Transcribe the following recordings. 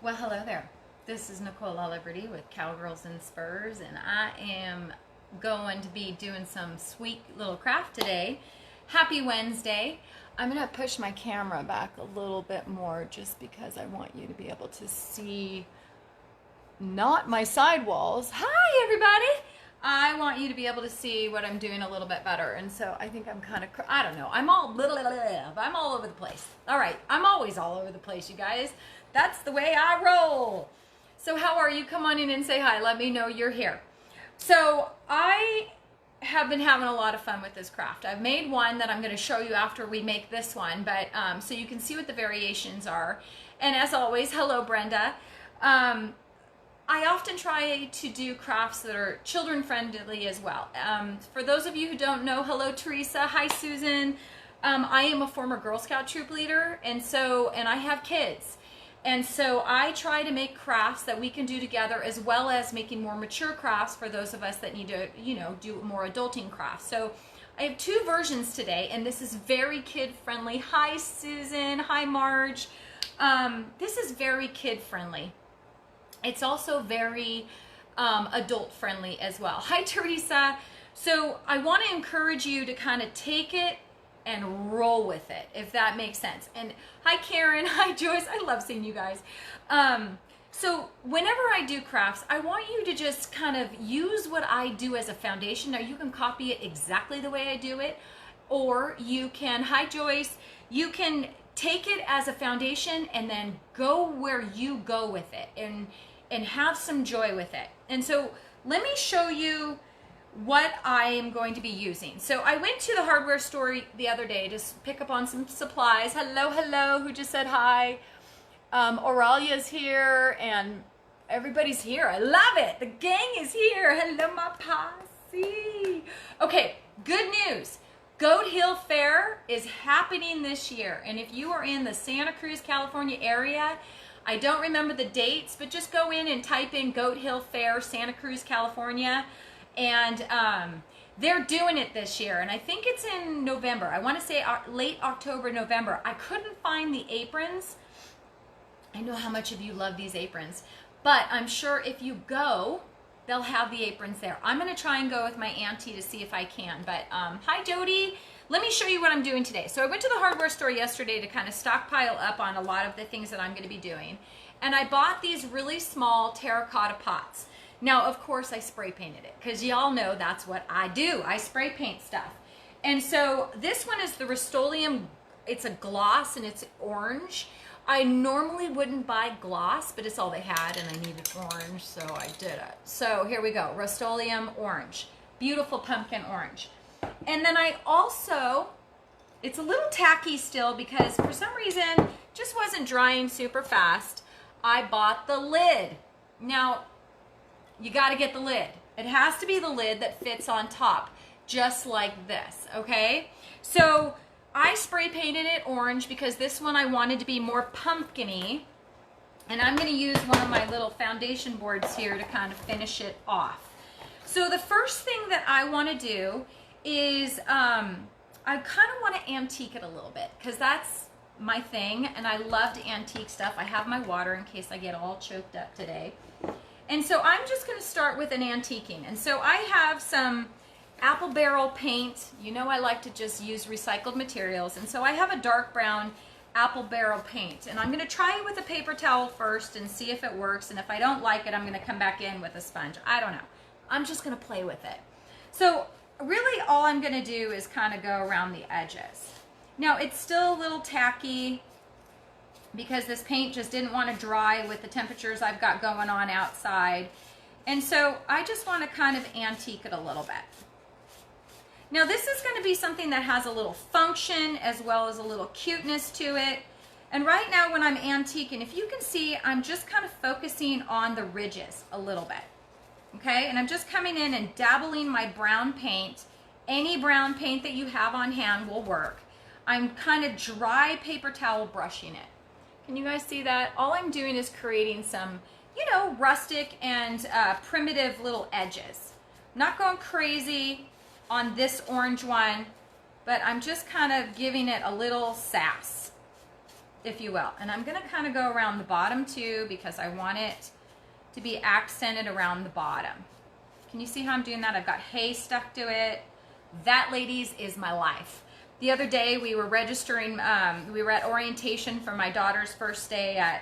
Well, hello there. This is Nicole Liberty with Cowgirls and Spurs, and I am going to be doing some sweet little craft today. Happy Wednesday. I'm going to push my camera back a little bit more just because I want you to be able to see not my side walls. Hi, everybody. I want you to be able to see what I'm doing a little bit better. And so I think I'm kind of, I don't know. I'm all over the place. All right. I'm always all over the place, you guys. That's the way I roll. So how are you? Come on in and say hi. Let me know you're here. So I have been having a lot of fun with this craft. I've made one that I'm going to show you after we make this one, but so you can see what the variations are. And as always, hello, Brenda. I often try to do crafts that are children friendly as well. For those of you who don't know, hello Teresa, hi Susan. I am a former Girl Scout troop leader, and I have kids. And so I try to make crafts that we can do together, as well as making more mature crafts for those of us that need to, do more adulting crafts. So I have two versions today, and this is very kid friendly. Hi Susan, hi Marge. This is very kid friendly. It's also very adult friendly as well. Hi Teresa. So I want to encourage you to kind of take it and roll with it, if that makes sense. And hi Karen, hi Joyce, I love seeing you guys. So whenever I do crafts, I want you to just kind of use what I do as a foundation. Now you can copy it exactly the way I do it, or you can, hi Joyce, you can take it as a foundation and then go where you go with it and have some joy with it. And so let me show you what I am going to be using. So I went to the hardware store the other day to pick up on some supplies. Hello, who just said hi. Aurelia's here and everybody's here. I love it. The gang is here. Hello, my posse. Okay, good news. Goat Hill Fair is happening this year. And if you are in the Santa Cruz, California area, I don't remember the dates, but just go in and type in Goat Hill Fair, Santa Cruz, California. And they're doing it this year, and I think it's in November. I want to say late October, November. I couldn't find the aprons. I know how much of you love these aprons, but I'm sure if you go, they'll have the aprons there. I'm going to try and go with my auntie to see if I can. But hi, Jody. Let me show you what I'm doing today. So I went to the hardware store yesterday to kind of stockpile up on a lot of the things that I'm going to be doing, and I bought these really small terracotta pots. Now, of course, I spray painted it because y'all know that's what I do. I spray paint stuff. And so this one is the Rust-Oleum. It's a gloss and it's orange. I normally wouldn't buy gloss, but it's all they had and I needed orange, so I did it. So here we go, Rust-Oleum orange. Beautiful pumpkin orange. And then I also, it's a little tacky still because for some reason, just wasn't drying super fast. I bought the lid. Now, you got to get the lid. It has to be the lid that fits on top, just like this, okay? So I spray painted it orange because this one I wanted to be more pumpkin-y, and I'm going to use one of my little foundation boards here to kind of finish it off. So the first thing that I want to do is I kind of want to antique it a little bit because that's my thing, and I love to antique stuff. I have my water in case I get all choked up today. And so I'm just going to start with an antiquing. And so I have some apple barrel paint. You know I like to just use recycled materials. And so I have a dark brown apple barrel paint. And I'm going to try it with a paper towel first and see if it works. And if I don't like it, I'm going to come back in with a sponge. I don't know. I'm just going to play with it. So really all I'm going to do is kind of go around the edges. Now it's still a little tacky because this paint just didn't want to dry with the temperatures I've got going on outside. And so I just want to kind of antique it a little bit. Now this is going to be something that has a little function as well as a little cuteness to it. And right now when I'm antiquing, if you can see, I'm just kind of focusing on the ridges a little bit. Okay, and I'm just coming in and dabbling my brown paint. Any brown paint that you have on hand will work. I'm kind of dry paper towel brushing it. Can you guys see that? All I'm doing is creating some, rustic and primitive little edges. I'm not going crazy on this orange one, but I'm just kind of giving it a little sass. if you will. And I'm gonna kind of go around the bottom too because I want it to be accented around the bottom. Can you see how I'm doing that? I've got hay stuck to it. That, ladies, is my life. The other day we were registering, we were at orientation for my daughter's first day at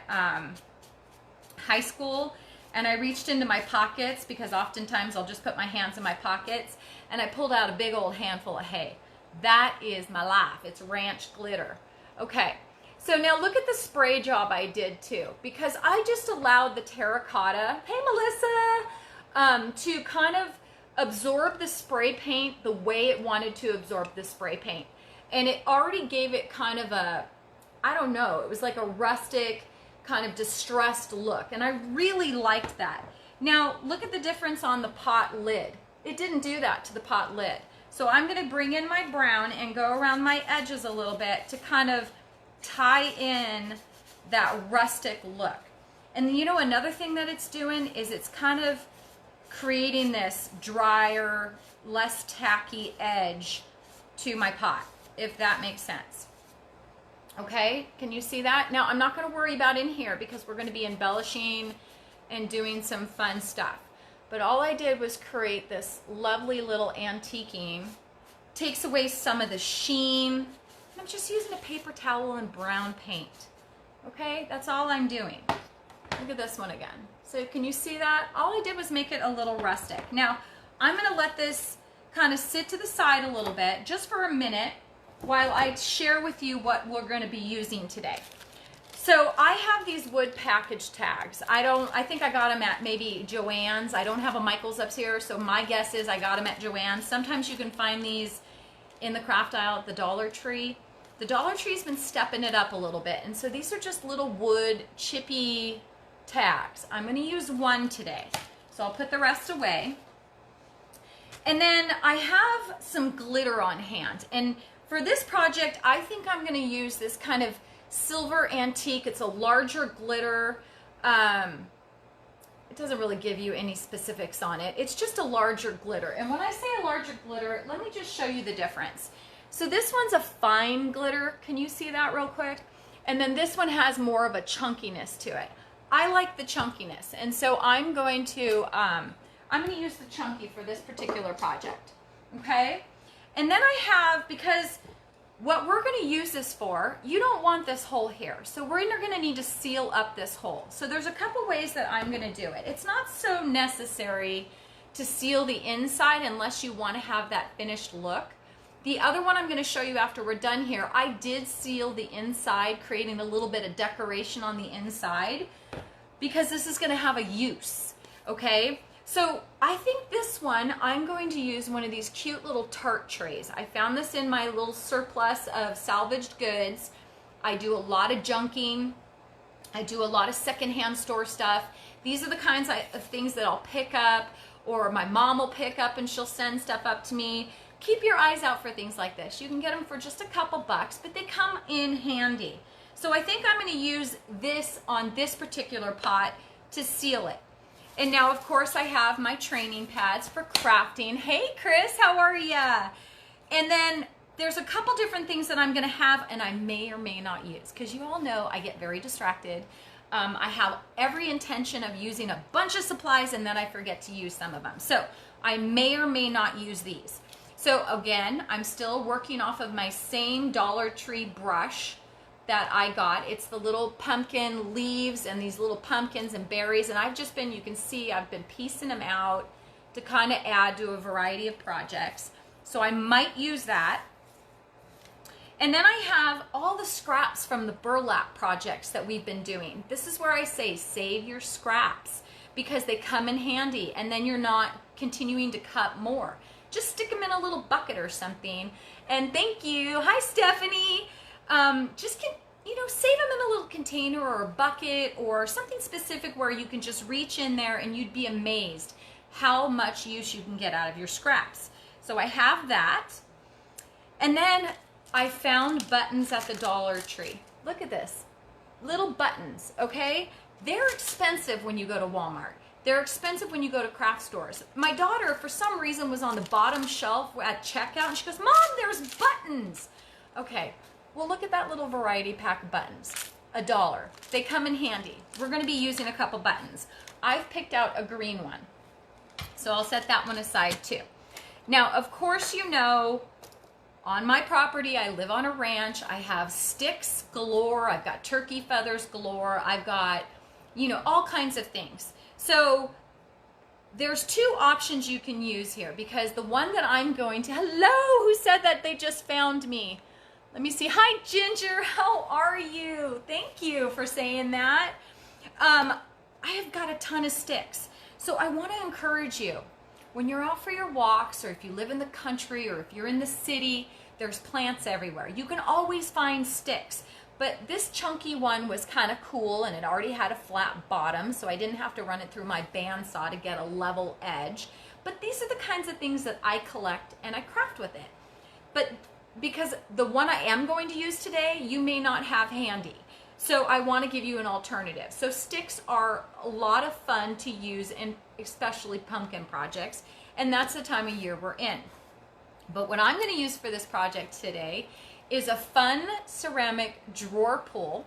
high school, and I reached into my pockets because oftentimes I'll just put my hands in my pockets, and I pulled out a big old handful of hay. That is my life. It's ranch glitter. Okay, so now look at the spray job I did too, because I just allowed the terracotta, hey Melissa, to kind of absorb the spray paint the way it wanted to absorb the spray paint. And it already gave it kind of a, I don't know, it was like a rustic, kind of distressed look. And I really liked that. Now, look at the difference on the pot lid. It didn't do that to the pot lid. So I'm gonna bring in my brown and go around my edges a little bit to kind of tie in that rustic look. And you know, another thing that it's doing is it's kind of creating this drier, less tacky edge to my pot, if that makes sense. Okay, can you see that? Now, I'm not going to worry about in here because we're going to be embellishing and doing some fun stuff. But all I did was create this lovely little antiquing. Takes away some of the sheen. I'm just using a paper towel and brown paint. Okay, that's all I'm doing. Look at this one again. So can you see that? All I did was make it a little rustic. Now, I'm going to let this kind of sit to the side a little bit just for a minute while I share with you what we're going to be using today. So I have these wood package tags. I think I got them at maybe Joann's. I don't have a Michael's up here, so my guess is I got them at Joann's. Sometimes you can find these in the craft aisle at the Dollar Tree. The Dollar Tree's been stepping it up a little bit, and so these are just little wood chippy tags. I'm going to use one today, so I'll put the rest away. And then I have some glitter on hand, and for this project I think I'm going to use this kind of silver antique. It's a larger glitter. It doesn't really give you any specifics on it. It's just a larger glitter, and when I say a larger glitter, let me just show you the difference. So this one's a fine glitter. Can you see that real quick? And then this one has more of a chunkiness to it. I like the chunkiness, and so I'm going to use the chunky for this particular project, okay? And then I have, because what we're going to use this for, you don't want this hole here, so we're going to need to seal up this hole. So there's a couple ways that I'm going to do it. It's not so necessary to seal the inside unless you want to have that finished look. The other one I'm going to show you after we're done here, I did seal the inside, creating a little bit of decoration on the inside, because this is going to have a use, okay? So I think this one, I'm going to use one of these cute little tart trays. I found this in my little surplus of salvaged goods. I do a lot of junking. I do a lot of secondhand store stuff. These are the kinds of things that I'll pick up, or my mom will pick up and she'll send stuff up to me. Keep your eyes out for things like this. You can get them for just a couple bucks, but they come in handy. So I think I'm going to use this on this particular pot to seal it. And now, of course, I have my training pads for crafting. Hey, Chris, how are ya? And then there's a couple different things that I'm going to have and I may or may not use, because you all know I get very distracted. I have every intention of using a bunch of supplies and then I forget to use some of them. So I may or may not use these. So again, I'm still working off of my same Dollar Tree brush that I got. It's the little pumpkin leaves and these little pumpkins and berries, and I've just been, you can see I've been piecing them out to kind of add to a variety of projects. So I might use that. And then I have all the scraps from the burlap projects that we've been doing. This is where I say save your scraps, because they come in handy and then you're not continuing to cut more. Just stick them in a little bucket or something. And thank you. Hi, Stephanie. Save them in a little container or a bucket or something specific where you can just reach in there and you'd be amazed how much use you can get out of your scraps. So I have that. And then I found buttons at the Dollar Tree. Look at this. Little buttons, okay? They're expensive when you go to Walmart. They're expensive when you go to craft stores. My daughter, for some reason, was on the bottom shelf at checkout, and she goes, Mom, there's buttons. Okay, well, look at that little variety pack of buttons. $1. They come in handy. We're going to be using a couple buttons. I've picked out a green one, so I'll set that one aside too. Now, of course, you know, on my property, I live on a ranch. I have sticks galore. I've got turkey feathers galore. I've got, you know, all kinds of things. So there's two options you can use here, because the one that I'm going to, hello, who said that they just found me? Let me see. Hi, Ginger. How are you? Thank you for saying that. I have got a ton of sticks. So I want to encourage you, when you're out for your walks, or if you live in the country, or if you're in the city, there's plants everywhere. You can always find sticks. But this chunky one was kind of cool, and it already had a flat bottom, so I didn't have to run it through my bandsaw to get a level edge. But these are the kinds of things that I collect and I craft with it. But because the one I am going to use today, you may not have handy. So I want to give you an alternative. So sticks are a lot of fun to use, in especially pumpkin projects, and that's the time of year we're in. But what I'm going to use for this project today is a fun ceramic drawer pull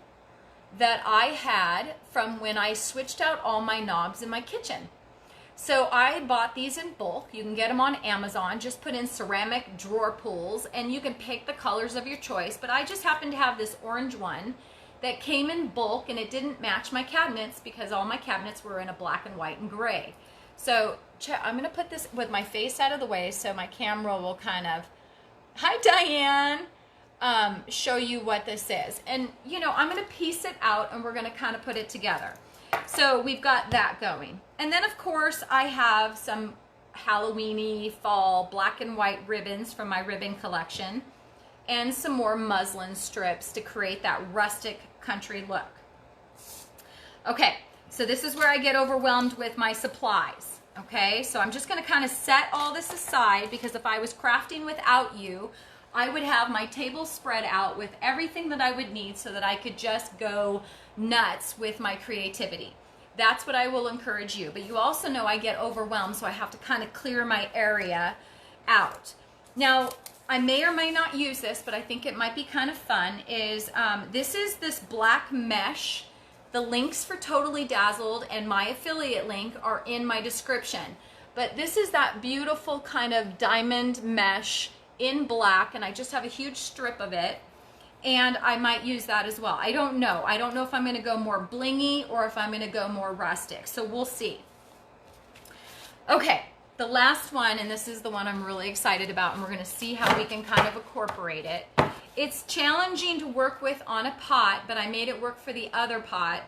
that I had from when I switched out all my knobs in my kitchen. So I bought these in bulk. You can get them on Amazon. Just put in ceramic drawer pulls, and you can pick the colors of your choice. But I just happened to have this orange one that came in bulk, and it didn't match my cabinets because all my cabinets were in a black and white and gray. So I'm going to put this with my face out of the way so my camera will kind of, hi Diane, show you what this is. And you know, I'm going to piece it out and we're going to kind of put it together. So we've got that going. And then of course I have some Halloween-y fall black and white ribbons from my ribbon collection, and some more muslin strips to create that rustic country look. Okay, so this is where I get overwhelmed with my supplies. Okay, so I'm just going to kind of set all this aside, because if I was crafting without you, I would have my table spread out with everything that I would need so that I could just go nuts with my creativity. That's what I will encourage you. But you also know I get overwhelmed, so I have to kind of clear my area out. Now, I may or may not use this, but I think it might be kind of fun, is this is this black mesh. The links for Totally Dazzled and my affiliate link are in my description. But this is that beautiful kind of diamond mesh in black, and I just have a huge strip of it, and I might use that as well. I don't know. I don't know if I'm going to go more blingy or if I'm going to go more rustic. So we'll see. Okay, the last one, and this is the one I'm really excited about, and we're going to see how we can kind of incorporate it. It's challenging to work with on a pot, but I made it work for the other pot.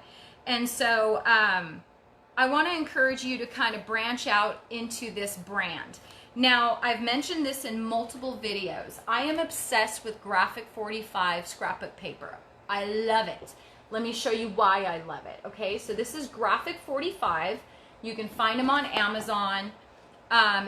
And so I want to encourage you to kind of branch out into this brand. Now, I've mentioned this in multiple videos. I am obsessed with Graphic 45 scrapbook paper. I love it. Let me show you why I love it. Okay, so this is Graphic 45. You can find them on Amazon.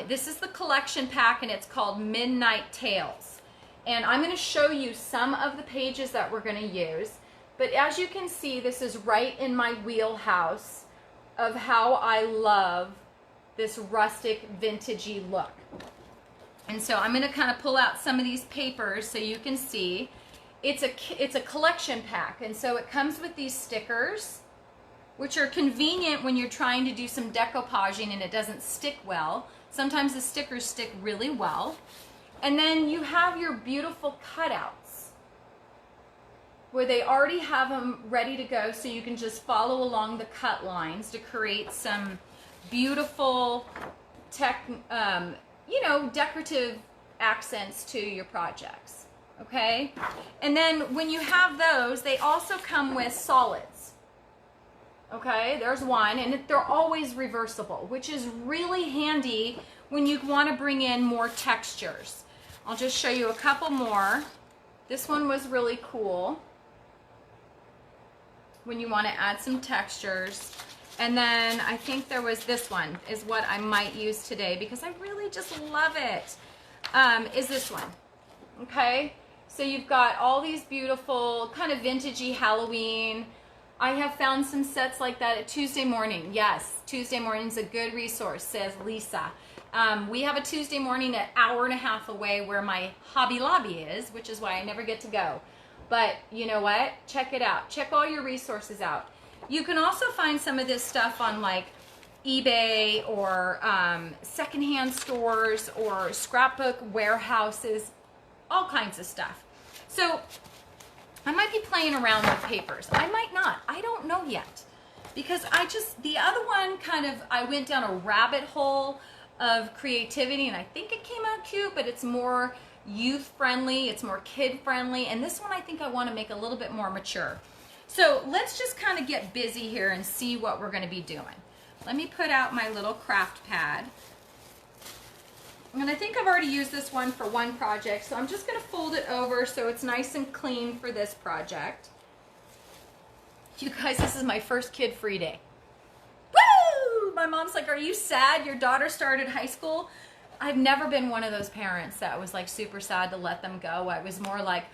This is the collection pack, and it's called Midnight Tales. And I'm going to show you some of the pages that we're going to use. But as you can see, this is right in my wheelhouse of how I love this rustic, vintagey look. And so I'm going to kind of pull out some of these papers so you can see. It's a collection pack, and so it comes with these stickers, which are convenient when you're trying to do some decoupaging and it doesn't stick well. Sometimes the stickers stick really well. And then you have your beautiful cutouts where they already have them ready to go, so you can just follow along the cut lines to create some beautiful decorative accents to your projects. Okay? And then when you have those, they also come with solids. Okay, there's one, and they're always reversible, which is really handy when you want to bring in more textures. I'll just show you a couple more. This one was really cool when you want to add some textures. And then I think there was this one is what I might use today because I really just love it. Is this one. Okay, so you've got all these beautiful kind of vintagey Halloween. I have found some sets like that at Tuesday Morning. Yes, Tuesday Morning is a good resource, says Lisa. We have a Tuesday Morning an hour and a half away where my Hobby Lobby is, which is why I never get to go. But you know what? Check it out. Check all your resources out. You can also find some of this stuff on like eBay or secondhand stores or scrapbook warehouses, all kinds of stuff. So I might be playing around with papers. I might not. I don't know yet. Because the other one I went down a rabbit hole of creativity and I think it came out cute, but it's more youth friendly, it's more kid friendly. And this one I think I want to make a little bit more mature. So let's just kind of get busy here and see what we're going to be doing. Let me put out my little craft pad. And I think I've already used this one for one project, so I'm just going to fold it over so it's nice and clean for this project. You guys, this is my first kid-free day. Woo! My mom's like, are you sad your daughter started high school? I've never been one of those parents that was like super sad to let them go. I was more like,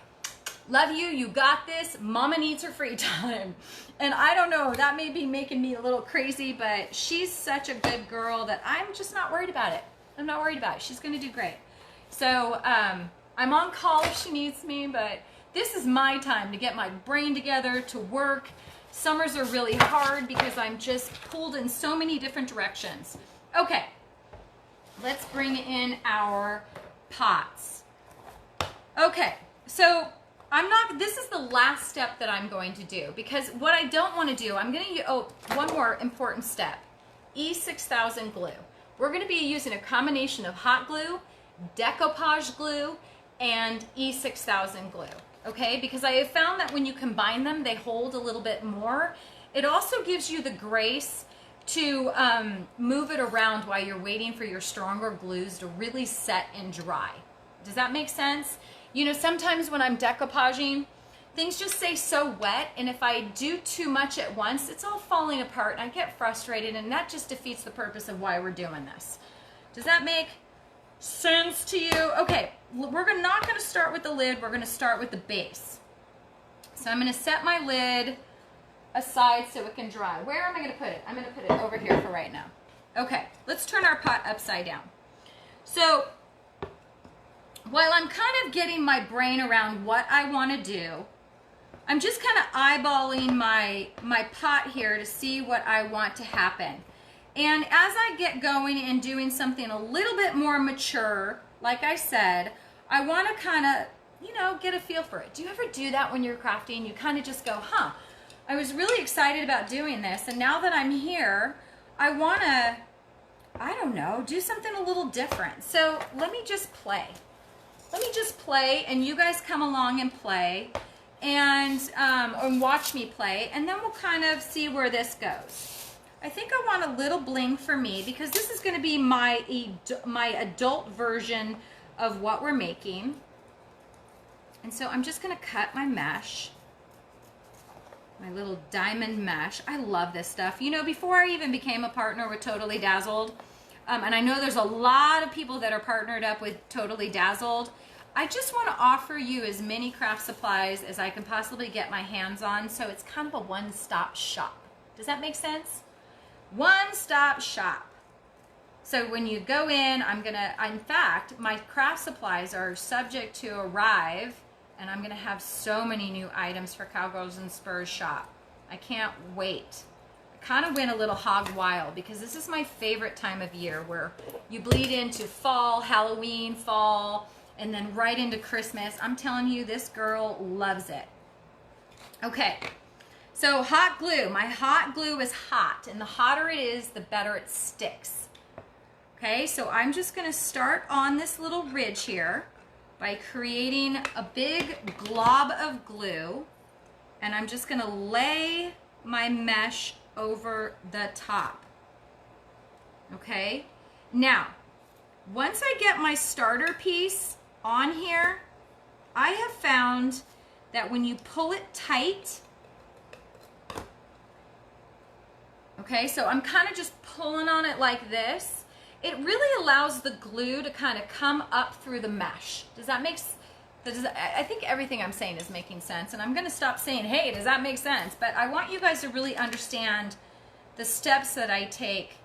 love you, you got this, mama needs her free time. And I don't know, that may be making me a little crazy, but she's such a good girl that I'm just not worried about it. I'm not worried about it. She's gonna do great. So I'm on call if she needs me, but this is my time to get my brain together, to work. Summers are really hard because I'm just pulled in so many different directions. Okay, let's bring in our pots. Okay, so this is the last step that I'm going to do because what I don't want to do, one more important step, E6000 glue. We're going to be using a combination of hot glue, decoupage glue, and E6000 glue, okay? Because I have found that when you combine them, they hold a little bit more. It also gives you the grace to move it around while you're waiting for your stronger glues to really set and dry. Does that make sense? You know, sometimes when I'm decoupaging, things just stay so wet, and if I do too much at once, it's all falling apart, and I get frustrated, and that just defeats the purpose of why we're doing this. Does that make sense to you? Okay, we're not going to start with the lid. We're going to start with the base. So I'm going to set my lid aside so it can dry. Where am I going to put it? I'm going to put it over here for right now. Okay, let's turn our pot upside down. So while I'm kind of getting my brain around what I want to do, I'm just kind of eyeballing my pot here to see what I want to happen. And as I get going and doing something a little bit more mature, like I said, I want to kind of, you know, get a feel for it. Do you ever do that when you're crafting? You kind of just go, huh, I was really excited about doing this, and now that I'm here, I want to, I don't know, do something a little different. So let me just play. Let me just play, and you guys come along and play. And watch me play, and then we'll kind of see where this goes. I think I want a little bling for me because this is going to be my adult version of what we're making. And so I'm just going to cut my mesh, my little diamond mesh. I love this stuff. You know, before I even became a partner with Totally Dazzled, and I know there's a lot of people that are partnered up with Totally Dazzled, I just want to offer you as many craft supplies as I can possibly get my hands on, so it's kind of a one-stop shop. Does that make sense? One-stop shop. So when you go in, in fact, my craft supplies are subject to arrive, and I'm gonna have so many new items for Cowgirls and Spurs shop. I can't wait. I kind of went a little hog wild because this is my favorite time of year where you bleed into fall, Halloween, fall, and then right into Christmas. I'm telling you, this girl loves it. Okay, so hot glue. My hot glue is hot, and the hotter it is, the better it sticks. Okay, so I'm just gonna start on this little ridge here by creating a big glob of glue, and I'm just gonna lay my mesh over the top. Okay, now, once I get my starter piece on here, I have found that when you pull it tight, okay, so I'm kind of just pulling on it like this, it really allows the glue to kind of come up through the mesh. Does that make sense? I think everything I'm saying is making sense, and I'm going to stop saying, hey, does that make sense? But I want you guys to really understand the steps that I take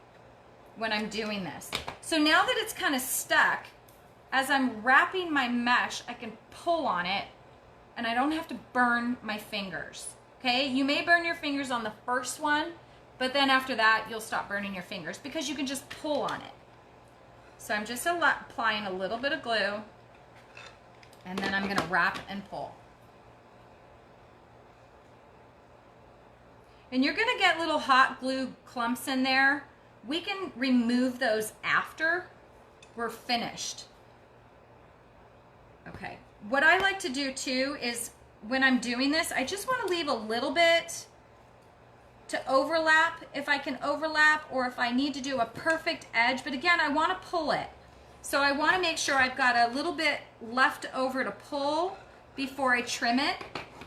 when I'm doing this. So now that it's kind of stuck, as I'm wrapping my mesh, I can pull on it and I don't have to burn my fingers. Okay, you may burn your fingers on the first one, but then after that, you'll stop burning your fingers because you can just pull on it. So I'm just applying a little bit of glue, and then I'm gonna wrap and pull. And you're gonna get little hot glue clumps in there. We can remove those after we're finished. Okay, what I like to do too is when I'm doing this, I just wanna leave a little bit to overlap, if I can overlap, or if I need to do a perfect edge. But again, I wanna pull it. So I wanna make sure I've got a little bit left over to pull before I trim it.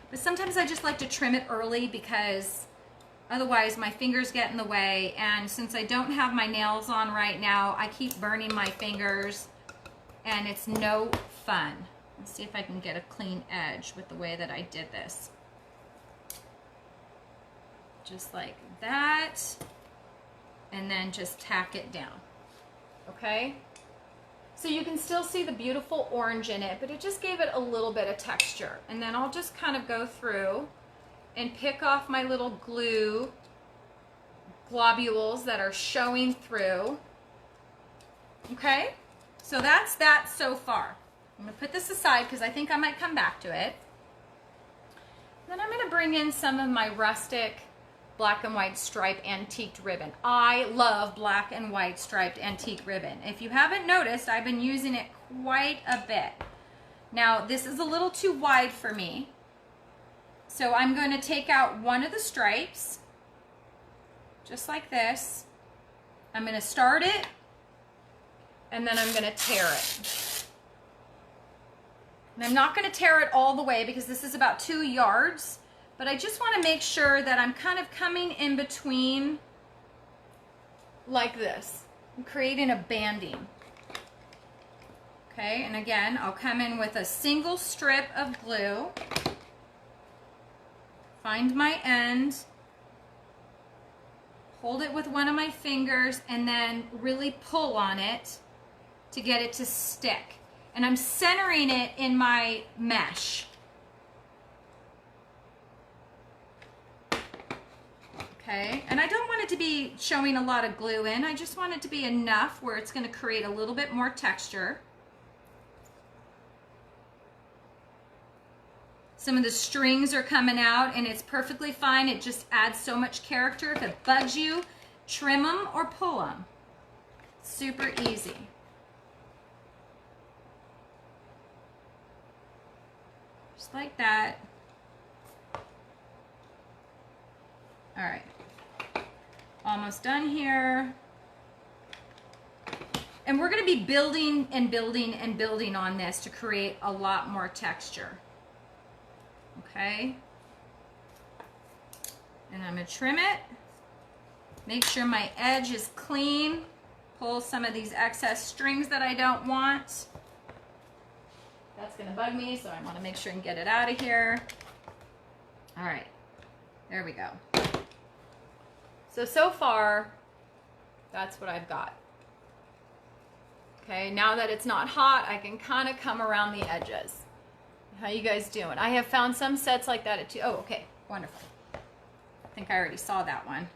But sometimes I just like to trim it early because otherwise my fingers get in the way. And since I don't have my nails on right now, I keep burning my fingers and it's no fun. Let's see if I can get a clean edge with the way that I did this. Just like that, and then just tack it down, okay? So you can still see the beautiful orange in it, but it just gave it a little bit of texture. And then I'll just kind of go through and pick off my little glue globules that are showing through, okay? So that's that so far. I'm gonna put this aside because I think I might come back to it. Then I'm gonna bring in some of my rustic black and white striped antiqued ribbon. I love black and white striped antique ribbon. If you haven't noticed, I've been using it quite a bit. Now, this is a little too wide for me. So I'm going to take out one of the stripes, just like this. I'm going to start it, and then I'm going to tear it. And I'm not going to tear it all the way because this is about 2 yards. But I just want to make sure that I'm kind of coming in between like this. I'm creating a banding. Okay, and again, I'll come in with a single strip of glue. Find my end. Hold it with one of my fingers and then really pull on it to get it to stick. And I'm centering it in my mesh. Okay, and I don't want it to be showing a lot of glue in. I just want it to be enough where it's going to create a little bit more texture. Some of the strings are coming out and it's perfectly fine. It just adds so much character. If it bugs you, trim them or pull them. Super easy. Just like that. All right. Almost done here. And we're going to be building and building and building on this to create a lot more texture. Okay. And I'm going to trim it. Make sure my edge is clean. Pull some of these excess strings that I don't want. That's going to bug me, so I want to make sure and get it out of here. All right. There we go. So far, that's what I've got. Okay, now that it's not hot, I can kind of come around the edges. How you guys doing? I have found some sets like that at too. Oh, okay, wonderful. I think I already saw that one.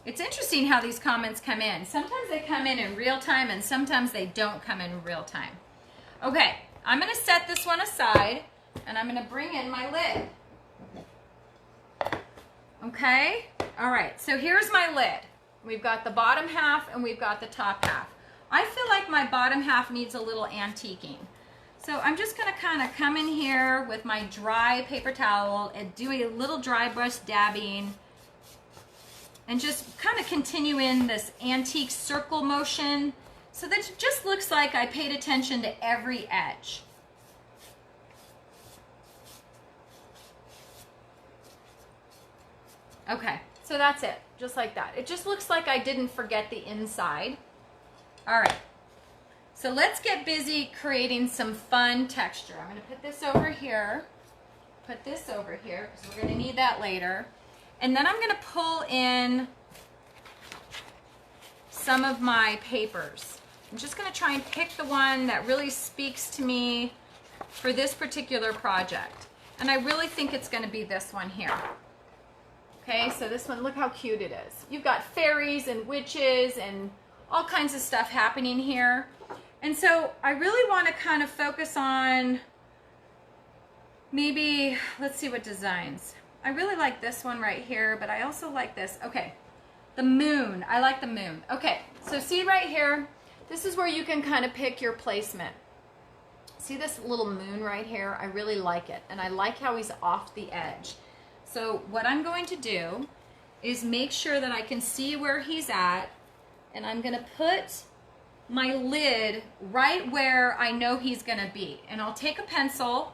It's interesting how these comments come in. Sometimes they come in real time and sometimes they don't come in real time. Okay, I'm gonna set this one aside and I'm gonna bring in my lid. Okay, all right, so here's my lid. We've got the bottom half and we've got the top half. I feel like my bottom half needs a little antiquing. So I'm just gonna kind of come in here with my dry paper towel and do a little dry brush dabbing and just kind of continue in this antique circle motion so that it just looks like I paid attention to every edge. Okay, so that's it, just like that. It just looks like I didn't forget the inside. All right, so let's get busy creating some fun texture. I'm gonna put this over here, because we're gonna need that later. And then I'm gonna pull in some of my papers. I'm just gonna try and pick the one that really speaks to me for this particular project. And I really think it's going to be this one here. Okay, so this one, look how cute it is. You've got fairies and witches and all kinds of stuff happening here. And so I really want to kind of focus on maybe, let's see what designs. I really like this one right here, but I also like this. Okay, the moon. I like the moon. Okay, so see right here, this is where you can kind of pick your placement. See this little moon right here? I really like it. And I like how he's off the edge. So what I'm going to do is make sure that I can see where he's at. And I'm going to put my lid right where I know he's going to be. And I'll take a pencil.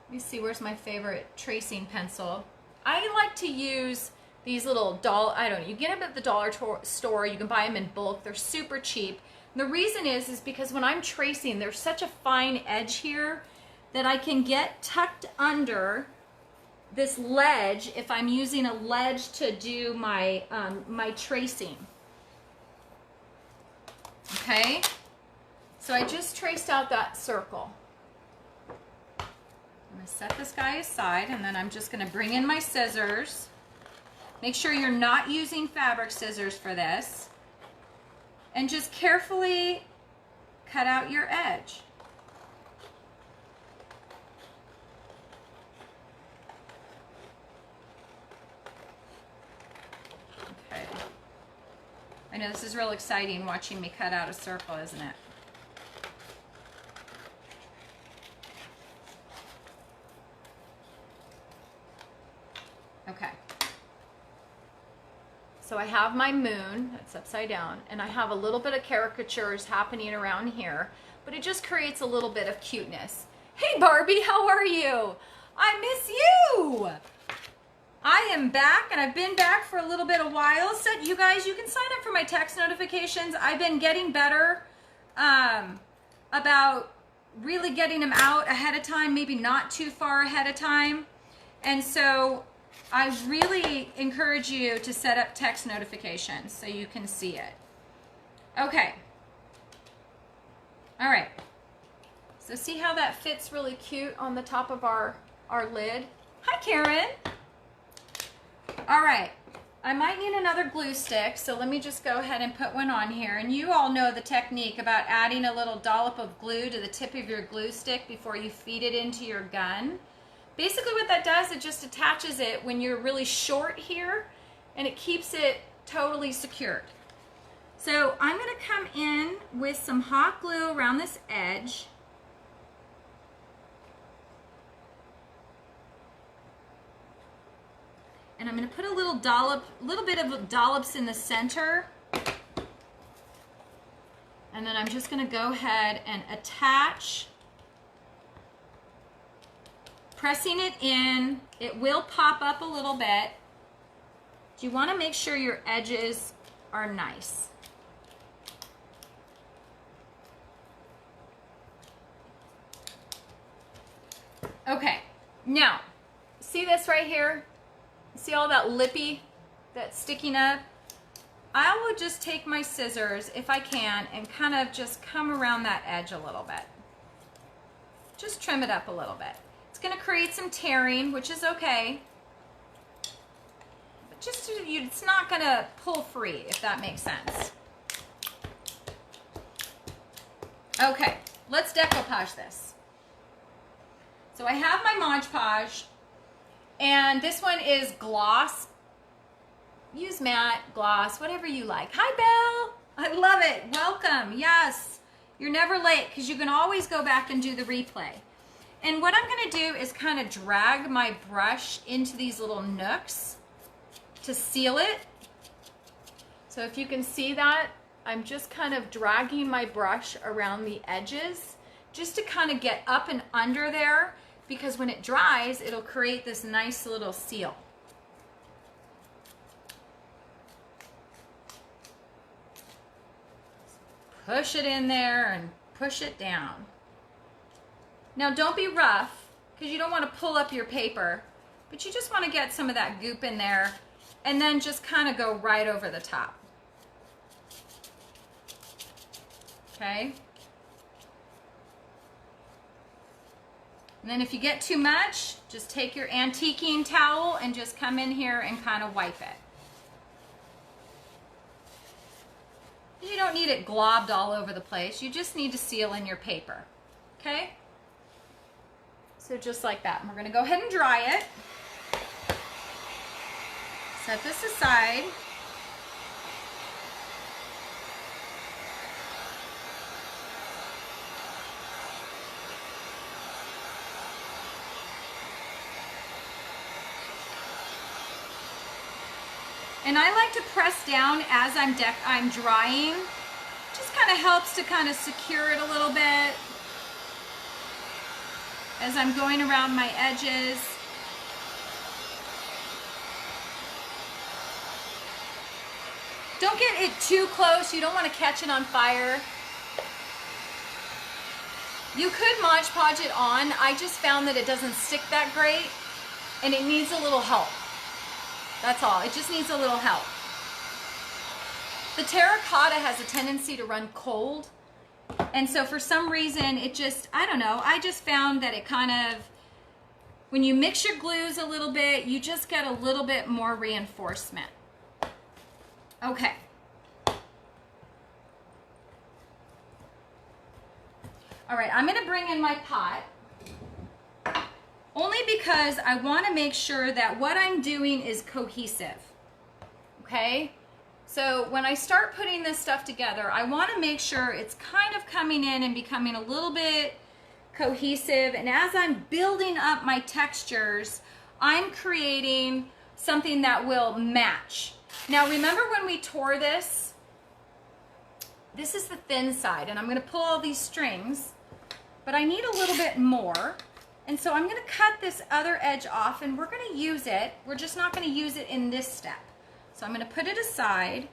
Let me see, where's my favorite tracing pencil? I like to use these little I don't know, you get them at the dollar store. You can buy them in bulk. They're super cheap. The reason is because when I'm tracing, there's such a fine edge here that I can get tucked under this ledge if I'm using a ledge to do my, my tracing. Okay? So I just traced out that circle. I'm going to set this guy aside, and then I'm just going to bring in my scissors. Make sure you're not using fabric scissors for this. And just carefully cut out your edge. Okay. I know this is real exciting watching me cut out a circle, isn't it? Okay. So I have my moon, that's upside down, and I have a little bit of caricatures happening around here, but it just creates a little bit of cuteness. Hey Barbie, how are you? I miss you! I am back, and I've been back for a little bit of while. So you guys, you can sign up for my text notifications. I've been getting better about really getting them out ahead of time, maybe not too far ahead of time. And so I really encourage you to set up text notifications so you can see it. Okay. All right. So see how that fits really cute on the top of our lid? Hi, Karen. All right. I might need another glue stick, so let me just go ahead and put one on here. And you all know the technique about adding a little dollop of glue to the tip of your glue stick before you feed it into your gun. Basically what that does, it just attaches it when you're really short here, and it keeps it totally secured. So I'm going to come in with some hot glue around this edge. And I'm going to put a little bit of dollops in the center. And then I'm just going to go ahead and attach, pressing it in. It will pop up a little bit. You want to make sure your edges are nice. Okay, now, see this right here? See all that lippy that's sticking up? I will just take my scissors, if I can, and kind of just come around that edge a little bit. Just trim it up a little bit. It's going to create some tearing, which is okay. But just, it's not going to pull free, if that makes sense. Okay, let's decoupage this. So I have my Mod Podge, and this one is gloss. Use matte, gloss, whatever you like. Hi, Belle. I love it. Welcome. Yes. You're never late because you can always go back and do the replay. And what I'm going to do is kind of drag my brush into these little nooks to seal it. So if you can see that, I'm just kind of dragging my brush around the edges just to kind of get up and under there, because when it dries, it'll create this nice little seal. Push it in there and push it down. Now don't be rough, because you don't want to pull up your paper, but you just want to get some of that goop in there and then just kind of go right over the top. Okay? And then if you get too much, just take your antiquing towel and just come in here and kind of wipe it. You don't need it globbed all over the place. You just need to seal in your paper, okay? So just like that. And we're gonna go ahead and dry it. Set this aside. And I like to press down as I'm drying. Just kind of helps to kind of secure it a little bit as I'm going around my edges. Don't get it too close. You don't want to catch it on fire. You could Mod Podge it on. I just found that it doesn't stick that great and it needs a little help. That's all. It just needs a little help. The terracotta has a tendency to run cold. And so for some reason, it just, I don't know, I just found that it kind of, when you mix your glues a little bit, you just get a little bit more reinforcement. Okay. All right, I'm gonna bring in my pot. Only because I want to make sure that what I'm doing is cohesive, okay? So when I start putting this stuff together, I want to make sure it's kind of coming in and becoming a little bit cohesive. And as I'm building up my textures, I'm creating something that will match. Now remember when we tore this? This is the thin side, and I'm going to pull all these strings, but I need a little bit more. And so I'm going to cut this other edge off, and we're going to use it. We're just not going to use it in this step. So I'm going to put it aside,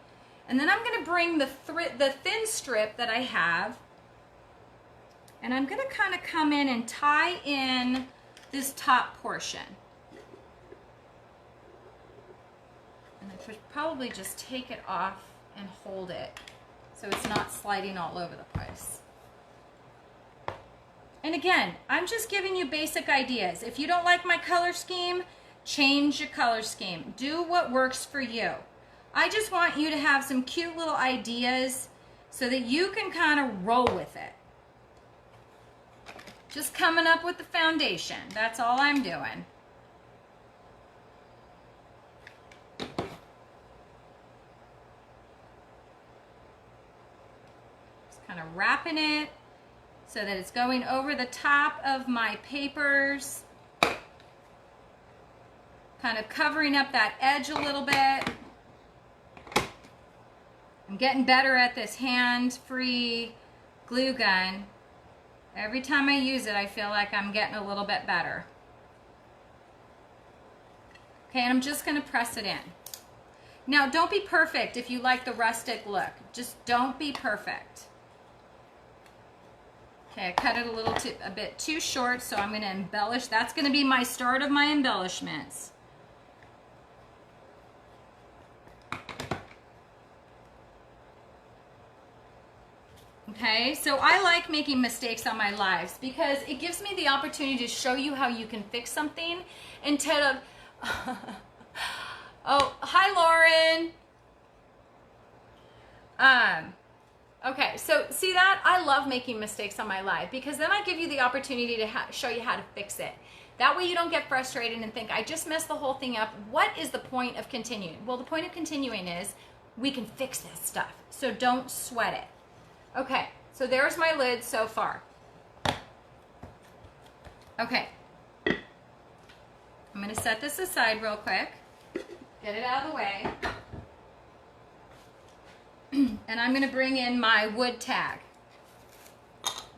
and then I'm going to bring the thin strip that I have, and I'm going to kind of come in and tie in this top portion. And I should probably just take it off and hold it so it's not sliding all over the place. And again, I'm just giving you basic ideas. If you don't like my color scheme, change your color scheme. Do what works for you. I just want you to have some cute little ideas so that you can kind of roll with it. Just coming up with the foundation. That's all I'm doing. Just kind of wrapping it so that it's going over the top of my papers. Kind of covering up that edge a little bit. I'm getting better at this hand-free glue gun. Every time I use it, I feel like I'm getting a little bit better. Okay, and I'm just going to press it in. Now, don't be perfect if you like the rustic look. Just don't be perfect. Okay, I cut it a bit too short, so I'm going to embellish. That's going to be my start of my embellishments. Okay, so I like making mistakes on my lives because it gives me the opportunity to show you how you can fix something instead of, oh, hi Lauren. Okay, so see that? I love making mistakes on my live because then I give you the opportunity to show you how to fix it. That way you don't get frustrated and think, I just messed the whole thing up. What is the point of continuing? Well, the point of continuing is we can fix this stuff, so don't sweat it. Okay, so there's my lid so far. Okay, I'm going to set this aside real quick, get it out of the way, and I'm going to bring in my wood tag.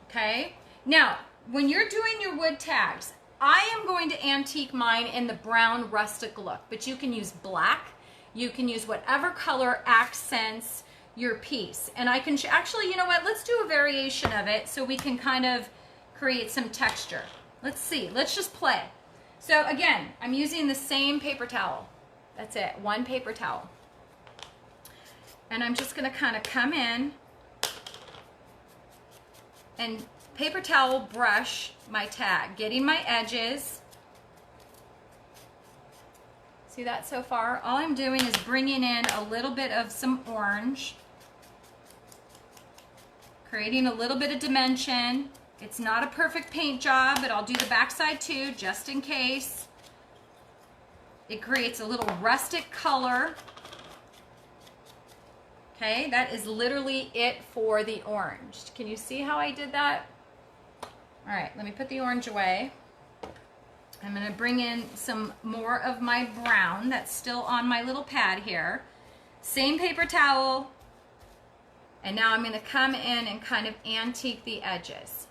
Okay, now when you're doing your wood tags, I am going to antique mine in the brown rustic look, but you can use black, you can use whatever color accents your piece. And I can actually, you know what, let's do a variation of it so we can kind of create some texture. Let's see, let's just play. So again, I'm using the same paper towel. That's it, one paper towel. And I'm just gonna kind of come in and paper towel brush my tag, getting my edges. See that so far? All I'm doing is bringing in a little bit of some orange, creating a little bit of dimension. It's not a perfect paint job, but I'll do the backside too, just in case. It creates a little rustic color. Okay, that is literally it for the orange. Can you see how I did that? All right, let me put the orange away. I'm gonna bring in some more of my brown that's still on my little pad here. Same paper towel. And now I'm gonna come in and kind of antique the edges.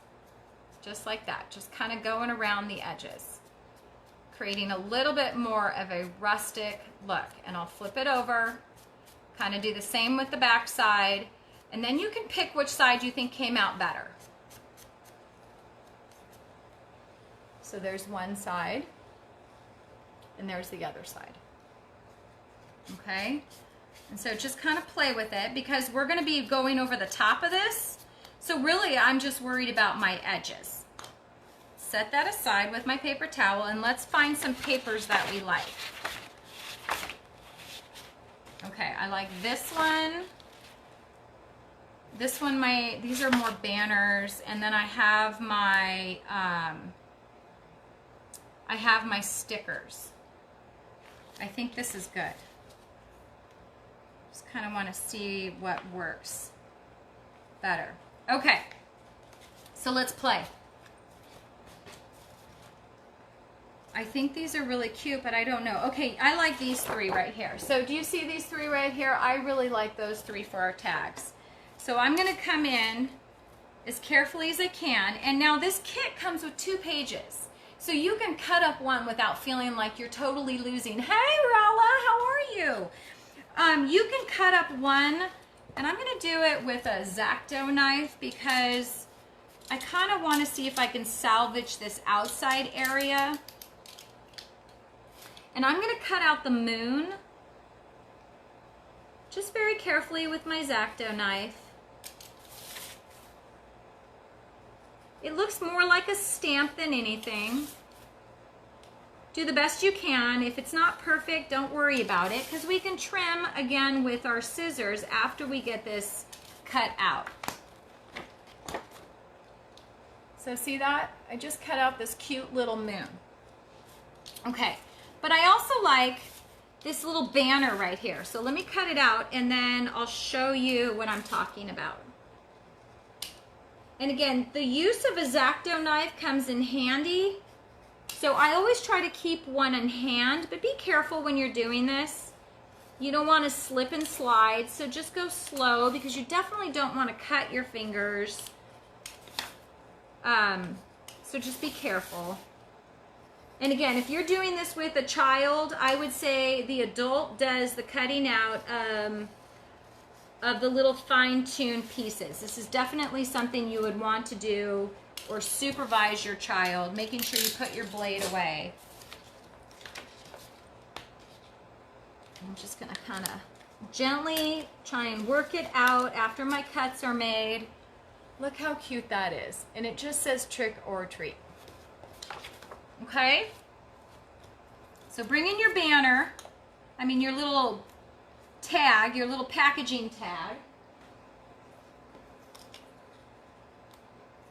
Just like that, just kind of going around the edges. Creating a little bit more of a rustic look. And I'll flip it over, kind of do the same with the back side, and then you can pick which side you think came out better. So there's one side, and there's the other side. Okay? And so just kind of play with it, because we're going to be going over the top of this. So really, I'm just worried about my edges. Set that aside with my paper towel, and let's find some papers that we like. Okay, I like this one. This one, these are more banners, and then I have my stickers. I think this is good. Just kind of want to see what works better. Okay, so let's play. I think these are really cute, but I don't know. Okay, I like these three right here. So do you see these three right here? I really like those three for our tags. So I'm going to come in as carefully as I can. And now this kit comes with 2 pages. So you can cut up one without feeling like you're totally losing. Hey, Rala, how are you? You can cut up one, and I'm going to do it with a X-Acto knife, because I kind of want to see if I can salvage this outside area. And I'm going to cut out the moon just very carefully with my X-Acto knife. It looks more like a stamp than anything. Do the best you can. If it's not perfect, don't worry about it, because we can trim again with our scissors after we get this cut out. So see that? I just cut out this cute little moon. Okay. But I also like this little banner right here. So let me cut it out, and then I'll show you what I'm talking about. And again, the use of a X-Acto knife comes in handy. So I always try to keep one in hand, but be careful when you're doing this. You don't want to slip and slide, so just go slow, because you definitely don't want to cut your fingers. So just be careful. And again, if you're doing this with a child, I would say the adult does the cutting out of the little fine-tuned pieces. This is definitely something you would want to do or supervise your child, making sure you put your blade away. I'm just going to kind of gently try and work it out after my cuts are made. Look how cute that is. And it just says trick or treat. Okay, so bring in your banner, your little tag, your little packaging tag.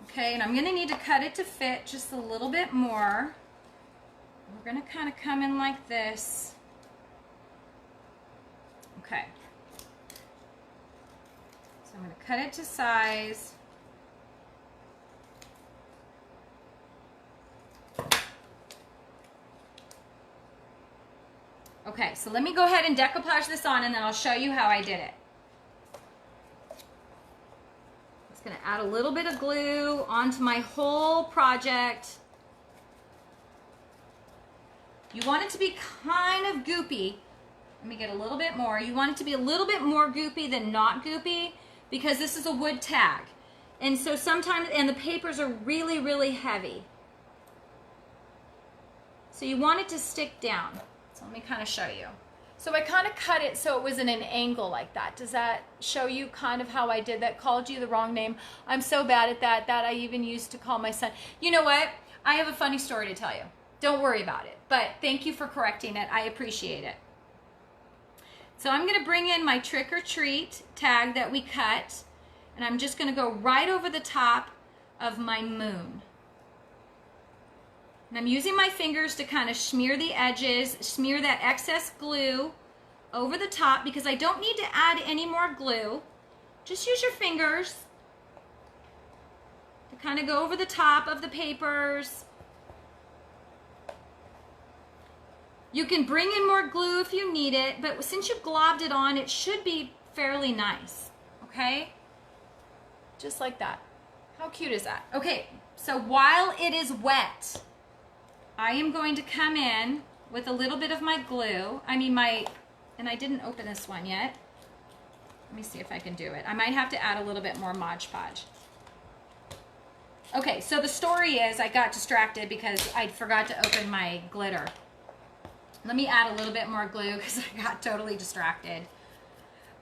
Okay, and I'm going to need to cut it to fit just a little bit more. We're going to kind of come in like this. Okay, so I'm going to cut it to size. Okay, so let me go ahead and decoupage this on, and then I'll show you how I did it. Just going to add a little bit of glue onto my whole project. You want it to be kind of goopy. Let me get a little bit more. You want it to be a little bit more goopy than not goopy, because this is a wood tag. And so sometimes, and the papers are really, really heavy. So you want it to stick down. So let me kind of show you. So I kind of cut it so it was in an angle like that. Does that show you kind of how I did that? Called you the wrong name. I'm so bad at that. That I even used to call my son. You know what? I have a funny story to tell you. Don't worry about it. But thank you for correcting it. I appreciate it. So I'm going to bring in my trick or treat tag that we cut. And I'm just going to go right over the top of my moon. And I'm using my fingers to kind of smear the edges, smear that excess glue over the top because I don't need to add any more glue. Just use your fingers to kind of go over the top of the papers. You can bring in more glue if you need it, but since you've globbed it on, it should be fairly nice, okay? Just like that. How cute is that? Okay, so while it is wet, I am going to come in with a little bit of my glue. And I didn't open this one yet. Let me see if I can do it. I might have to add a little bit more Mod Podge. Okay, so the story is I got distracted because I forgot to open my glitter. Let me add a little bit more glue because I got totally distracted.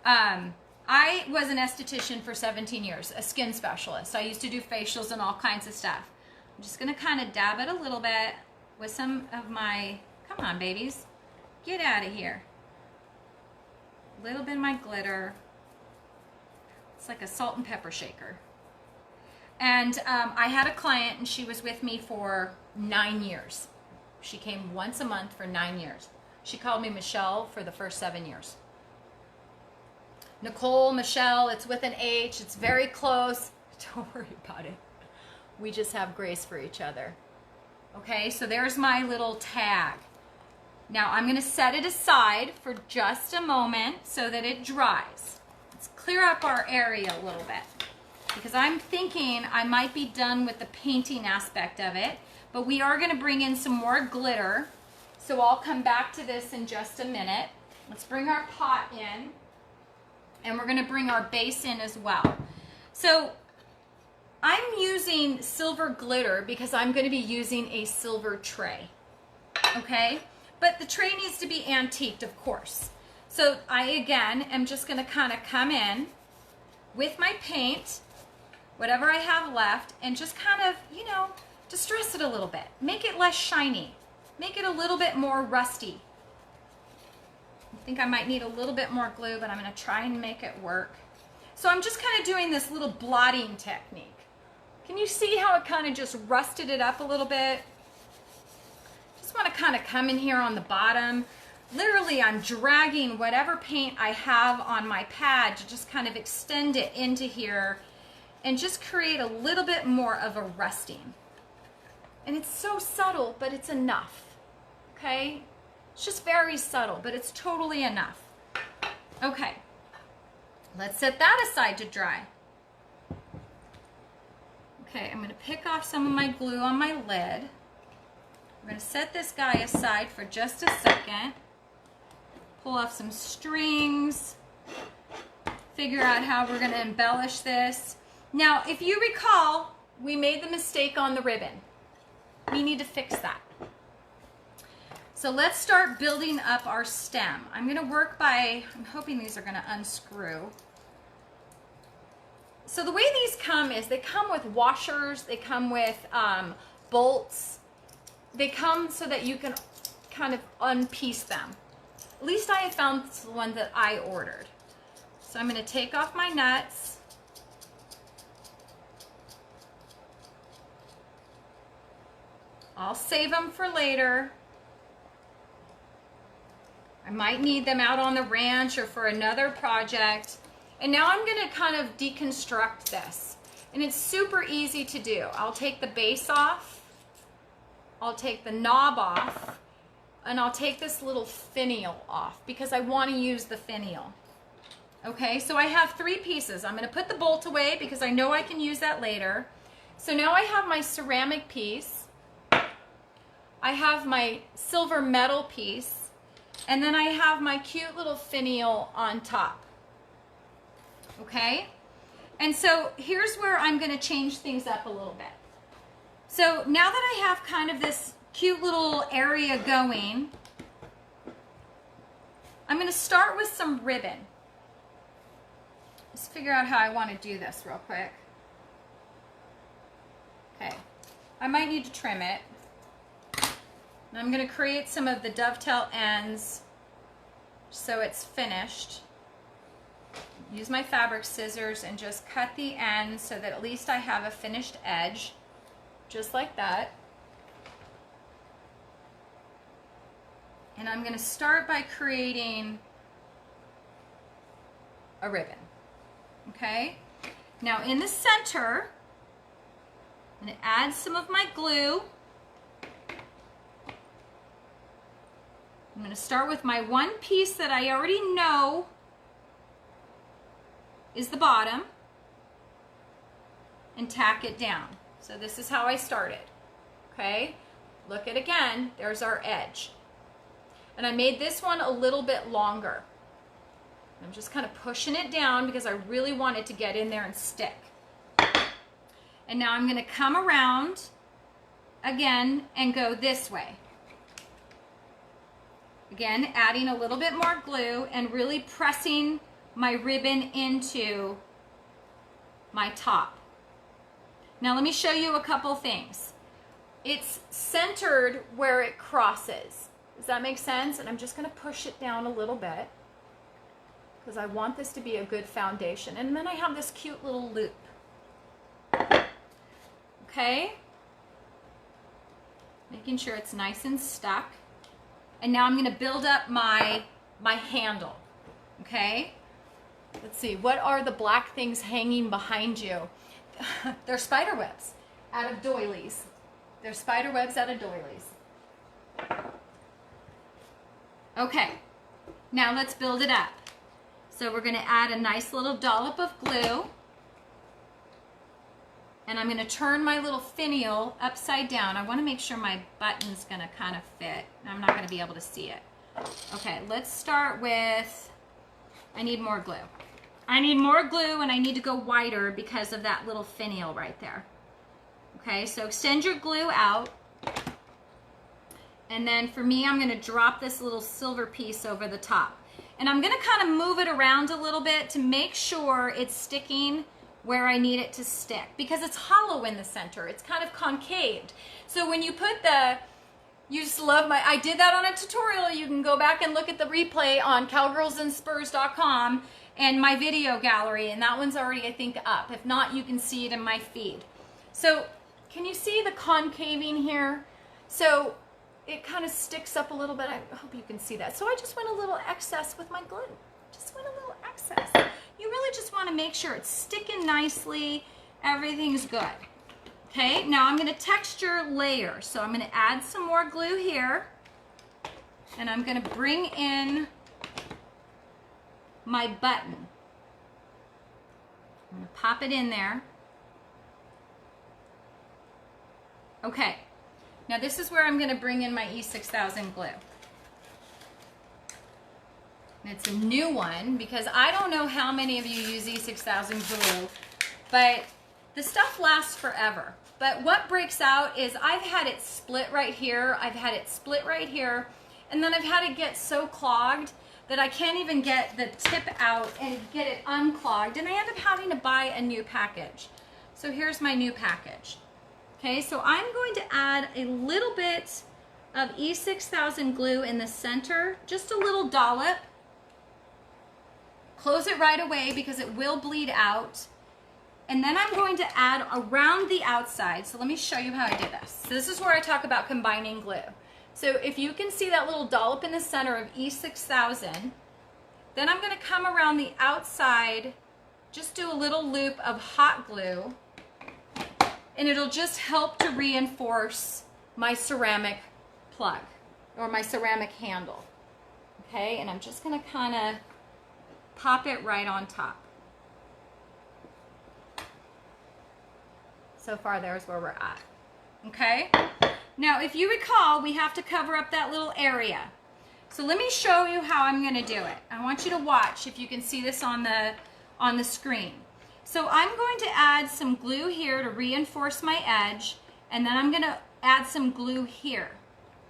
I was an esthetician for 17 years, a skin specialist. I used to do facials and all kinds of stuff. I'm just going to kind of dab it a little bit with some of my, come on babies, get out of here. A little bit of my glitter. It's like a salt and pepper shaker. And I had a client and she was with me for 9 years. She came once a month for 9 years. She called me Michelle for the first 7 years. Nicole, Michelle, it's with an H, it's very close. Don't worry about it. We just have grace for each other. Okay, so there's my little tag. Now I'm going to set it aside for just a moment so that it dries. Let's clear up our area a little bit because I'm thinking I might be done with the painting aspect of it, but we are going to bring in some more glitter. So I'll come back to this in just a minute. Let's bring our pot in and we're going to bring our base in as well. So I'm using silver glitter because I'm going to be using a silver tray, okay? But the tray needs to be antiqued, of course. So I, again, am just going to kind of come in with my paint, whatever I have left, and just kind of, you know, distress it a little bit. Make it less shiny. Make it a little bit more rusty. I think I might need a little bit more glue, but I'm going to try and make it work. So I'm just kind of doing this little blotting technique. Can you see how it kind of just rusted it up a little bit? Just want to kind of come in here on the bottom. Literally, I'm dragging whatever paint I have on my pad to just kind of extend it into here and just create a little bit more of a rusting. And it's so subtle, but it's enough, okay? It's just very subtle, but it's totally enough. Okay, let's set that aside to dry. Okay, I'm going to pick off some of my glue on my lid. I'm going to set this guy aside for just a second. Pull off some strings. Figure out how we're going to embellish this. Now, if you recall, we made the mistake on the ribbon. We need to fix that. So let's start building up our stem. I'm going to work by, I'm hoping these are going to unscrew. So the way these come is they come with washers, they come with bolts. They come so that you can kind of unpiece them. At least I have found the one that I ordered. So I'm going to take off my nuts. I'll save them for later. I might need them out on the ranch or for another project. And now I'm going to kind of deconstruct this. And it's super easy to do. I'll take the base off. I'll take the knob off. And I'll take this little finial off because I want to use the finial. Okay, so I have 3 pieces. I'm going to put the bolt away because I know I can use that later. So now I have my ceramic piece. I have my silver metal piece. And then I have my cute little finial on top. Okay? And so here's where I'm going to change things up a little bit. So now that I have kind of this cute little area going, I'm going to start with some ribbon. Let's figure out how I want to do this real quick. Okay, I might need to trim it. And I'm going to create some of the dovetail ends so it's finished. Use my fabric scissors and just cut the ends so that at least I have a finished edge, just like that. And I'm going to start by creating a ribbon. Okay? Now in the center, I'm going to add some of my glue. I'm going to start with my one piece that I already know is the bottom and tack it down. So this is how I started. Okay? Look at again, there's our edge. And I made this one a little bit longer. I'm just kind of pushing it down because I really want it to get in there and stick. And now I'm going to come around again and go this way. Again, adding a little bit more glue and really pressing my ribbon into my top. Now let me show you a couple things. It's centered where it crosses. Does that make sense? And I'm just going to push it down a little bit because I want this to be a good foundation. And then I have this cute little loop. Okay? Making sure it's nice and stuck. And now I'm going to build up my handle. Okay? Let's see, what are the black things hanging behind you? They're spider webs out of doilies. They're spider webs out of doilies. Okay, now let's build it up. So we're going to add a nice little dollop of glue. And I'm going to turn my little finial upside down. I want to make sure my button's going to kind of fit. I'm not going to be able to see it. Okay, let's start with, I need more glue. I need more glue and I need to go wider because of that little finial right there. Okay, so extend your glue out. And then for me, I'm going to drop this little silver piece over the top. And I'm going to kind of move it around a little bit to make sure it's sticking where I need it to stick, because it's hollow in the center. It's kind of concaved. So when you put the, you just love my, I did that on a tutorial. You can go back and look at the replay on cowgirlsandspurs.com and my video gallery, and that one's already, I think, up. If not, you can see it in my feed. So can you see the concaving here? So it kind of sticks up a little bit. I hope you can see that. So I just went a little excess with my glue. Just went a little excess. You really just want to make sure it's sticking nicely, everything's good. Okay, now I'm going to texture layer. So I'm going to add some more glue here, and I'm going to bring in my button. I'm going to pop it in there. Okay, now this is where I'm going to bring in my E6000 glue. It's a new one because I don't know how many of you use E6000 glue, but the stuff lasts forever. But what breaks out is I've had it split right here, I've had it split right here, and then I've had it get so clogged that I can't even get the tip out and get it unclogged, and I end up having to buy a new package. So here's my new package. Okay, so I'm going to add a little bit of E6000 glue in the center, just a little dollop. Close it right away because it will bleed out. And then I'm going to add around the outside. So let me show you how I did this. So this is where I talk about combining glue. So if you can see that little dollop in the center of E6000, then I'm going to come around the outside, just do a little loop of hot glue, and it'll just help to reinforce my ceramic plug or my ceramic handle. Okay, and I'm just going to kind of pop it right on top. So far, there's where we're at. Okay? Now, if you recall, we have to cover up that little area. So let me show you how I'm going to do it. I want you to watch if you can see this on the screen. So I'm going to add some glue here to reinforce my edge, and then I'm going to add some glue here.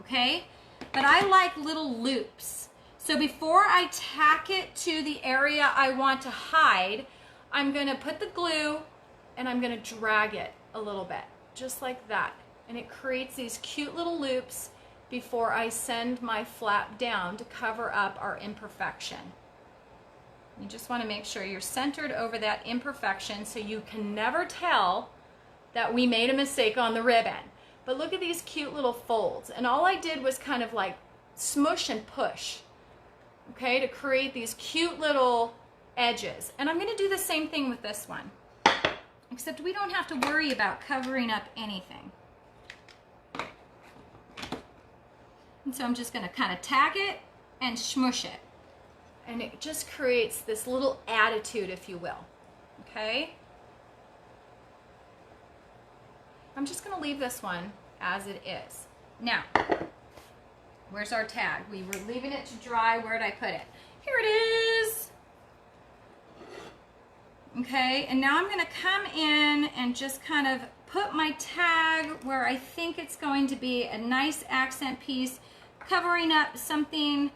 Okay? But I like little loops. So before I tack it to the area I want to hide, I'm going to put the glue and I'm going to drag it a little bit, just like that. And it creates these cute little loops before I send my flap down to cover up our imperfection. You just want to make sure you're centered over that imperfection so you can never tell that we made a mistake on the ribbon. But look at these cute little folds. And all I did was kind of like smush and push, okay, to create these cute little edges. And I'm going to do the same thing with this one, except we don't have to worry about covering up anything. And so I'm just going to kind of tack it and smush it. And it just creates this little attitude, if you will, okay? I'm just going to leave this one as it is. Now, where's our tag? We were leaving it to dry. Where did I put it? Here it is. Okay, and now I'm going to come in and just kind of put my tag where I think it's going to be a nice accent piece, covering up something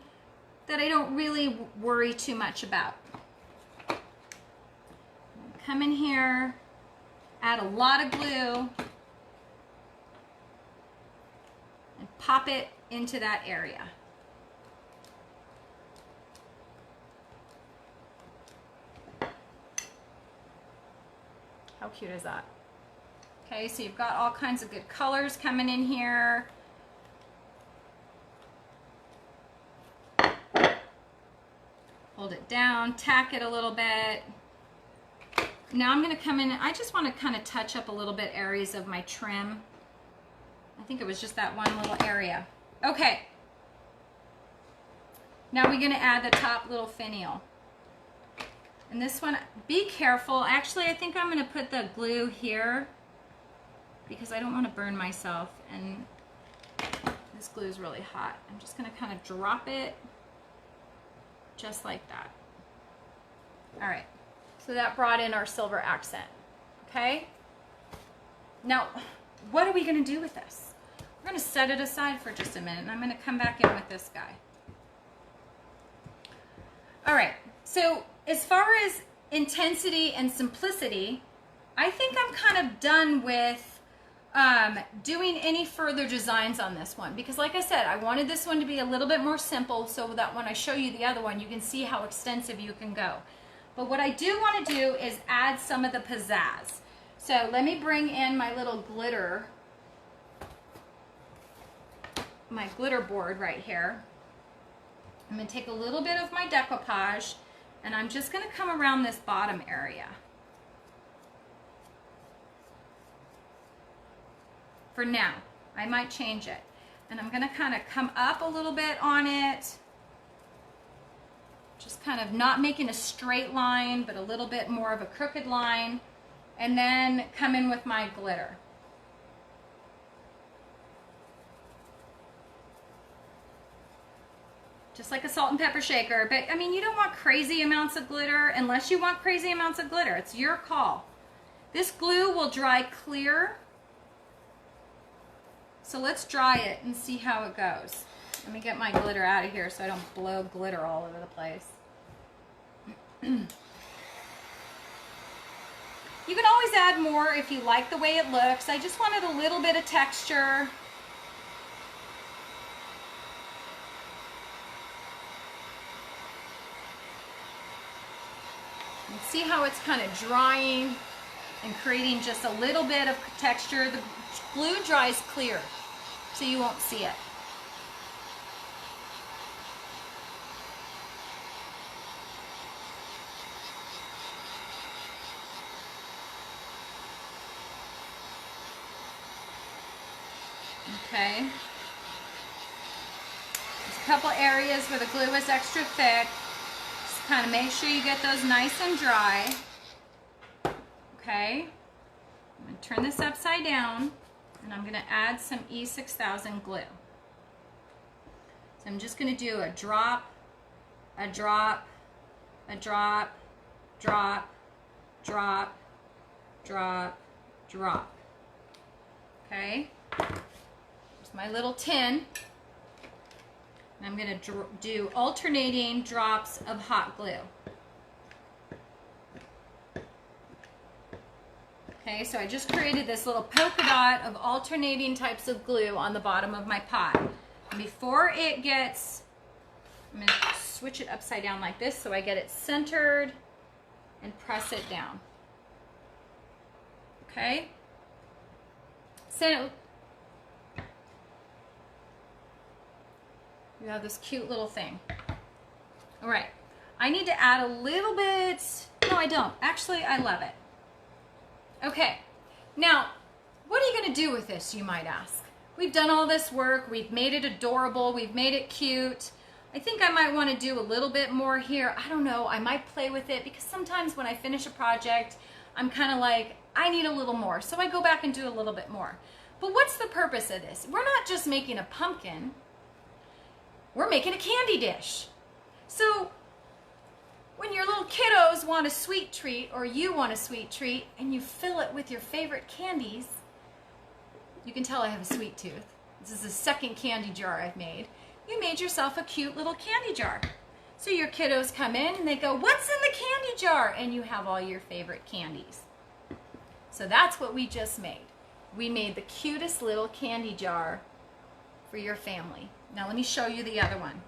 that I don't really worry too much about. Come in here, add a lot of glue, and pop it into that area. How cute is that? Okay, so you've got all kinds of good colors coming in here. Hold it down, tack it a little bit. Now I'm going to come in, I just want to kind of touch up a little bit areas of my trim. I think it was just that one little area. Okay. Now we're going to add the top little finial. And this one, be careful. Actually, I think I'm going to put the glue here because I don't want to burn myself. And this glue is really hot. I'm just going to kind of drop it just like that. All right. So that brought in our silver accent. Okay. Now, what are we going to do with this? We're going to set it aside for just a minute, and I'm going to come back in with this guy. All right. So as far as intensity and simplicity, I think I'm kind of done with doing any further designs on this one, because like I said, I wanted this one to be a little bit more simple so that when I show you the other one, you can see how extensive you can go. But what I do want to do is add some of the pizzazz. So let me bring in my little glitter, my glitter board right here. I'm going to take a little bit of my decoupage, and I'm just going to come around this bottom area. For now, I might change it. And I'm going to kind of come up a little bit on it. Just kind of not making a straight line, but a little bit more of a crooked line. And then come in with my glitter. Just like a salt and pepper shaker. But I mean, you don't want crazy amounts of glitter unless you want crazy amounts of glitter. It's your call. This glue will dry clear. So let's dry it and see how it goes. Let me get my glitter out of here so I don't blow glitter all over the place. You can always add more if you like the way it looks. I just wanted a little bit of texture. And see how it's kind of drying and creating just a little bit of texture. The glue dries clear, so you won't see it. Okay. There's a couple areas where the glue is extra thick. Just kind of make sure you get those nice and dry. Okay. I'm going to turn this upside down, and I'm going to add some E6000 glue. So I'm just going to do a drop, a drop, a drop, drop, drop, drop, drop. Okay. Here's my little tin. And I'm going to do alternating drops of hot glue. Okay, so I just created this little polka dot of alternating types of glue on the bottom of my pot. And before it gets, I'm going to switch it upside down like this so I get it centered and press it down. Okay? So you have this cute little thing. All right, I need to add a little bit, no I don't, actually I love it. Okay, now what are you going to do with this, you might ask? We've done all this work, we've made it adorable, we've made it cute. I think I might want to do a little bit more here. I don't know, I might play with it because sometimes when I finish a project, I'm kind of like, I need a little more. So I go back and do a little bit more. But what's the purpose of this? We're not just making a pumpkin, we're making a candy dish. So when your little kiddos want a sweet treat or you want a sweet treat and you fill it with your favorite candies, you can tell I have a sweet tooth. This is the second candy jar I've made. You made yourself a cute little candy jar. So your kiddos come in and they go, what's in the candy jar? And you have all your favorite candies. So that's what we just made. We made the cutest little candy jar for your family. Now let me show you the other one.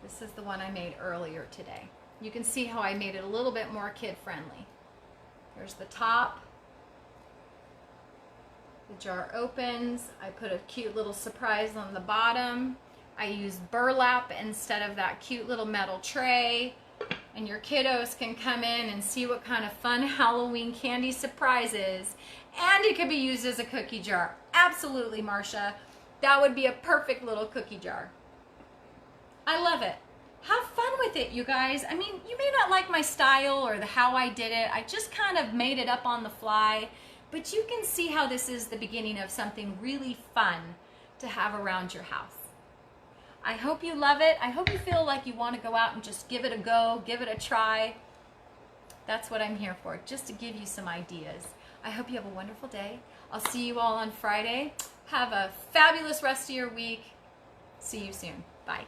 This is the one I made earlier today. You can see how I made it a little bit more kid-friendly. There's the top. The jar opens. I put a cute little surprise on the bottom. I used burlap instead of that cute little metal tray. And your kiddos can come in and see what kind of fun Halloween candy surprises. And it could be used as a cookie jar. Absolutely, Marcia. That would be a perfect little cookie jar. I love it. Have fun with it, you guys. I mean, you may not like my style or how I did it. I just kind of made it up on the fly. But you can see how this is the beginning of something really fun to have around your house. I hope you love it. I hope you feel like you want to go out and just give it a go, give it a try. That's what I'm here for, just to give you some ideas. I hope you have a wonderful day. I'll see you all on Friday. Have a fabulous rest of your week. See you soon. Bye.